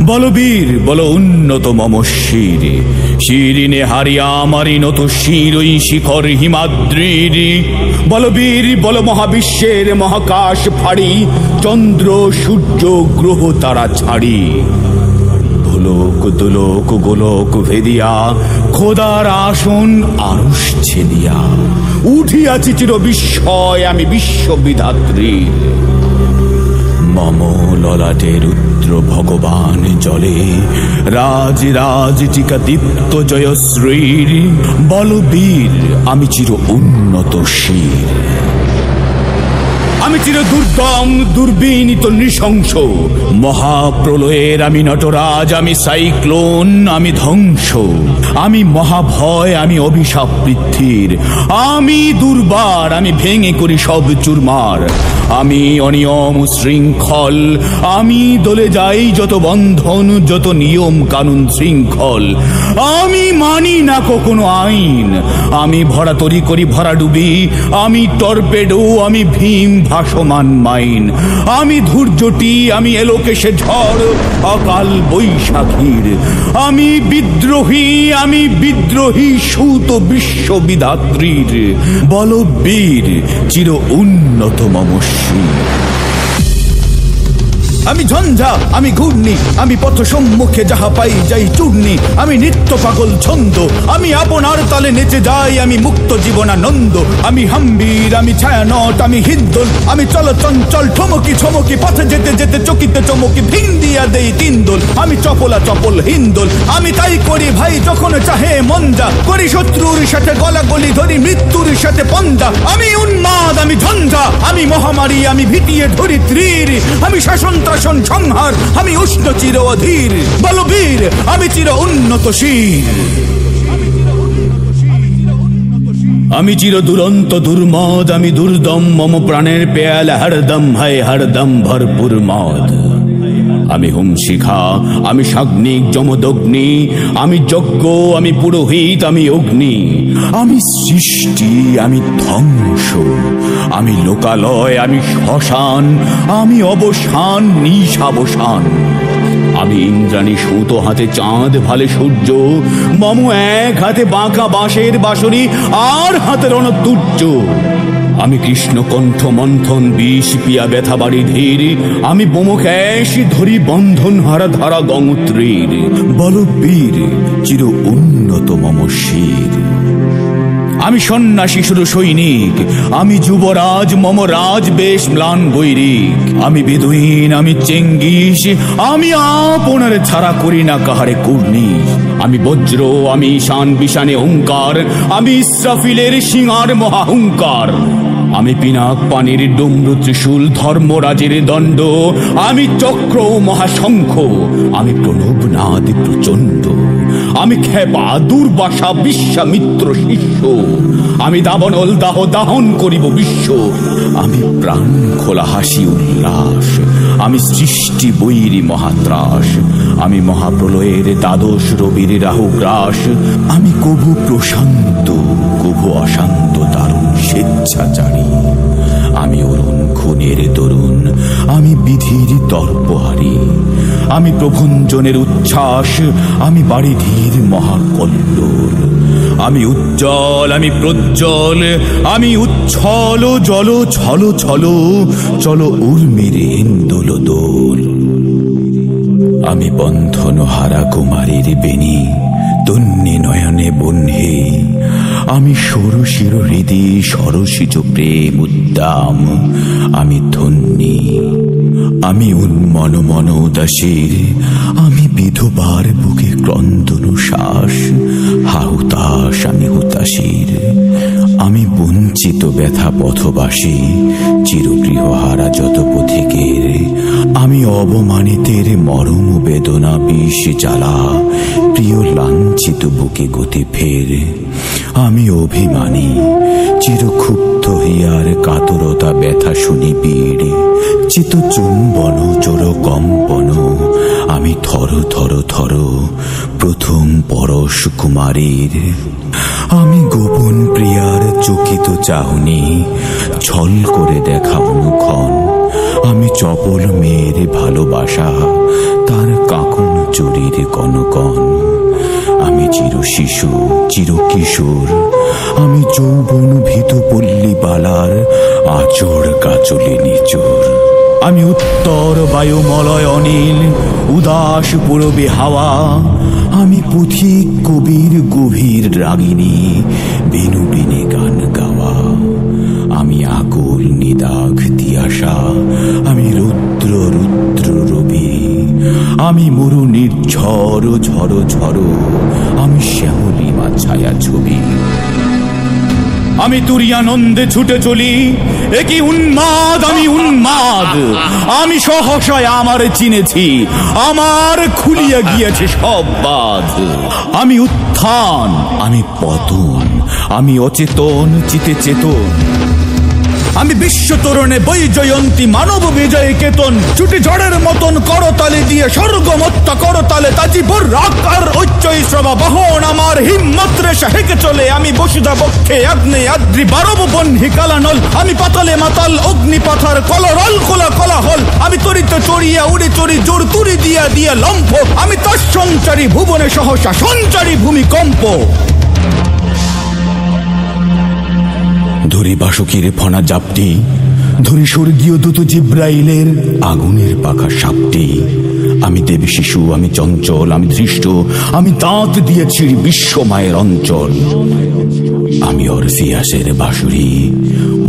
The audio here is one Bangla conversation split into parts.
বলবীর বল উন্নত মম শির, শিরিনে হারিয়া আমারি নত শির ওই শিখর হিমাদ্রির। বলবীর বল মহাবিশ্বের মহাকাশ ফাড়ি, চন্দ্র সূর্য গ্রহ তারা ছাড়ি। ভোলোক দোলোক গোলোক ভেদিয়া, খোদার আসন আরশ ছেদিয়া, উঠিয়াছি চির বিস্ময় আমি বিশ্ববিধাত্রীর। মম ললাটে রুদ্র ভগবান জলে, রাজ রাজ টিকা দীপ্ত জয়শ্রীর। বলবীর আমি চির উন্নত শির, আমি চির দুর্দম দুর্বিনীত নৃশংস। মহাপ্রলয়ের আমি নটরাজ, আমি সাইক্লোন, আমি ধ্বংস। আমি মহাভয়, আমি অভিশাপ পৃথ্বীর। আমি দুর্বার, আমি ভেঙে করি সব চুরমার। আমি অনিয়ম শৃঙ্খল, আমি দলে যাই যত বন্ধন, যত নিয়ম কানুন শৃঙ্খল। আমি মানি না কখনো আইন, আমি ভরা তরি করি ভরা ডুবি। আমি টর্পেডো, আমি ভীম ভাসমান মাইন। আমি ধূর্যটি, আমি এলোকেশে ঝড় অকাল বৈশাখীর। আমি বিদ্রোহী, আমি বিদ্রোহী সুত বিশ্ববিধাত্রীর। বলবীর চির উন্নত মম শির। আমি ঝঞ্ঝা, আমি ঘূর্ণি, আমি পথ সম্মুখে যাহা পাই যাই চূর্ণি। আমি নিত্য পাগল ছন্দ, আমি আপনার তালে নেচে যাই, আমি মুক্ত জীবনানন্দ। আমি হাম্বির, আমি ছায়ানট, আমি হিন্দোল, আমি চল চঞ্চল ঠমকি ছমকি। পথে যেতে যেতে চকিতে চমকি, ভিং দিয়া দেই তিনদোল। আমি চপলা চপল হিন্দোল, আমি তাই করি ভাই যখন চাহে মন যা। করি শত্রুর সাথে গলাগলি, ধরি মৃত্যুর সাথে পঞ্জা। আমি উন্মাদ, আমি ঝঞ্ঝা, আমি মহামারী, আমি ভিটিয়ে ধরিত্রীর। আমি শাসন শাসন সংহার, আমি উষ্ণ চির অধীর। বলবীর আমি চির উন্নত শির, আমি চির দুরন্ত দুর্মদ, আমি দুর্দম মম প্রাণের পেয়াল হরদম হয় হরদম ভরপুর মদ। আমি হুম শিখা, আমি সাগ্নিক যমদগ্নি, আমি যজ্ঞ, আমি পুরোহিত, আমি অগ্নি। আমি সৃষ্টি, আমি ধ্বংস, আমি লোকালয়, আমি শ্মশান, আমি অবসান নিশাবসান। আমি ইন্দ্রাণী সুত হাতে চাঁদ ভালে সূর্য, মম এক হাতে বাঁকা বাঁশের বাঁশরি, আর হাতে রণতুর্য। আমি কৃষ্ণ কণ্ঠ মন্থন বিষ পিয়া ব্যথা বাড়ি ধীর। আমি বোমক্যাশ ধরি বন্ধন হারা ধারা গঙ্গোত্রীর। বলবীর চির উন্নত মম শির। আমি সন্ন্যাসী শুধু সৈনিক, আমি যুবরাজ, মম রাজ বেশ ম্লান বৈরিক। আমি বেদুইন, আমি চেঙ্গিস, আমি আপনার ছাড়া করি না কাহারে কুর্নিশ। আমি বজ্র, আমি ঈশান বিশানে ওঙ্কার, আমি ইসরাফিলের সিংহার মহাহুঙ্কার। আমি পিনাক পানির ডমরু ত্রিশূল, ধর্মরাজের দণ্ড। আমি চক্র মহাশঙ্খ, আমি প্রণবনাদ প্রচণ্ড। আমি খেপা দুর্বাসা বিশ্বামিত্র শিষ্য। আমি দাবনল দাহ দাহন করিব বিশ্ব। আমি প্রাণ খোলা হাসি উল্লাস, আমি সৃষ্টি বৈরী মহাত্রাস। আমি মহাপ্রলয়ের দ্বাদশ রবির রাহুগ্রাস। আমি কভু প্রশান্ত, কভু অশান্ত দারুণ স্বেচ্ছাচারী। আমি অরুণ খুনের তরুণ, আমি বিধির তর্পহারী। আমি প্রভঞ্জনের উচ্ছ্বাস, আমি বাড়িধীর মহাকল্লোল। আমি উজ্জ্বল, আমি প্রজ্জ্বল, আমি উচ্ছল জল ছল ছল। চলো উর্মির হিন্দোল দোল। আমি বন্ধন হারা কুমারীর বেণী, তন্নি নয়নে বহ্নে। আমি ষোড়শির হৃদি সরসিজ প্রেম উদ্দাম। আমি ধন্যী, আমি উন্মন মন উদাসীর। আমি বিধবার বুকে ক্রন্দন শ্বাস, হাহুতাস আমি হুতাশীর। আমি বঞ্চিত ব্যথা পথবাসী, চিরগৃহহারা যত পথিকের। আমি অবমানিতের মরম বেদনা বিষ জ্বালা, প্রিয় লাঞ্ছিত বুকে গতি ফের। আমি অভিমানী, চিরক্ষুব্ধ হিয়ার কাতরতা ব্যথা শুনি পীড়। চিত চুম্বন চোর কম্পন, আমি থর থর থর প্রথম পরশ কুমারীর। আমি গোপন প্রিয়ার চকিত চাহনি, ছল করে দেখা অনুক্ষণ। আমি চপল মেয়ের ভালোবাসা, তার কাকুন কনকন। আমি চির শিশু চির কিশোর, আমি যৌবন ভীত পল্লী বালার আচর কাচলে নিচোর। আমি উত্তর বায়ুমলয় অনিল, উদাস পূরবে হাওয়া। আমি পথিক কবির গভীর রাগিনী, বেনু বেনে গান গাওয়া। আমি আকুল নিদাঘ তিয়াসা, আমি রুদ্র রুদ্র রবি। আমি মরু নির্ঝর ঝড় ঝড়, আমি শ্যামলিমা ছায়া ছবি। আমি তুরিয়ানন্দে ছুটে চলি, একই উন্মাদ আমি উন্মাদ। আমি সহসায় আমার চিনেছি, আমার খুলিয়া গিয়েছে সব বাঁধ। আমি উত্থান আমি পতন, আমি অচেতন চিতে চেতন। আমি বিশ্ব তরুণে বৈজয়ন্তী মানব বিজয় কেতন। ছুটি ঝড়ের মতন করতালে দিয়ে স্বর্গমত্তা করতালে তাজি বর আকার উচ্চই শ্রবা বহন। আমার হিম্মত রেশা হেঁকে চলে, আমি বসুধা বক্ষে আগ্নে আদ্রি বারব বহ্নি কালানল। আমি পাতালে মাতাল অগ্নি পাথার কলরল কোলা কলাহল। আমি তরিতে চড়িয়া উড়ে চড়ি জোর তুরি দিয়া দিয়া লম্ফ। আমি তার সঞ্চারী ভুবনে সহসা সঞ্চারী ভূমিকম্প। ধরি বাসুকির ফনা জাপটি, ধরি স্বর্গীয় দূত জিব্রাইলের আগুনের পাখা সাপটি। আমি দেবী শিশু আমি চঞ্চল আমি ধৃষ্ট, আমি দাঁত দিয়ে ছিঁড়ি বিশ্বমায়ের অঞ্চল। আমি অরফিয়াসের বাঁশুরি,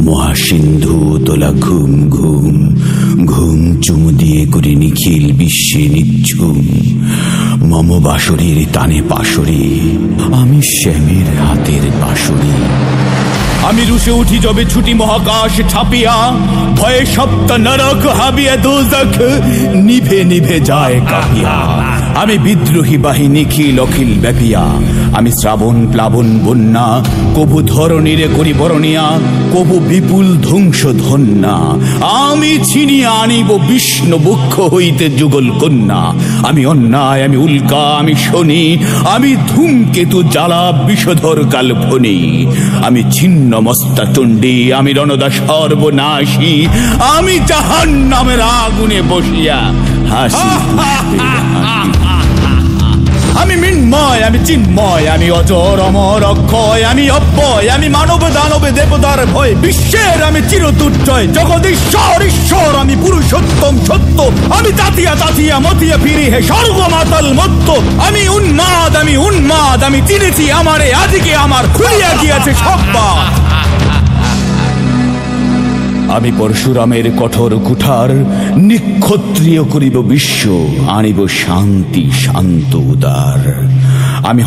মহাসিন্ধু তোলা ঘুম ঘুম। ঘুম চুমু দিয়ে করি নিখিল বিশ্বে নিঝুম। মম বাঁশুরির তানে পাশরি, আমি শ্যামের হাতের বাঁশুরি। আমি রুশে উঠি যবে ছুটি মহাকাশ ছাপিয়া, ভয়ে সপ্ত নরক হাবিয়া দোজখ নিভে নিভে যায় কাঁপিয়া। আমি বিদ্রোহী বাহিনী খিল অখিল ব্যাপিয়া। আমি শ্রাবণ প্লাবন বন্যা, কবু ধরণীরে করি বরণিয়া, কবু বিপুল ধ্বংস ধন্যা। আমি ছিনিয়া আনিব বিষ্ণু বক্ষ হইতে যুগল কন্যা। আমি অন্যায় আমি উল্কা আমি শনি, আমি ধূমকেতু জ্বালা বিষধর কালফনি। আমি ছিন্ন মস্তা চণ্ডী, আমি রণদা সর্বনাশী। আমি জাহান্নামের আগুনে বসিয়া হাসি। আমি মৃন্ময় আমি চিন্ময়, আমি অজর অমর অক্ষয়। আমি অব্যয় আমি মানব দানবে দেবতার ভয়। বিশ্বের আমি চিরদুর্জয় জগদীশ্বর ঈশ্বর। আমি পুরুষোত্তম সত্য, আমি তাতিয়া তাতিয়া মতিয়া ফিরি হে স্বর্গ মাতাল মত্ত। আমি উন্মাদ আমি চিনেছি আমারে, আজকে আমার খুলিয়া গিয়াছে সব বাঁধ। আমি পরশুরামের কঠোর কুঠার, নিক্ষত্রিয় করিব বিশ্ব, আনিব শান্তি শান্ত উদার। আমি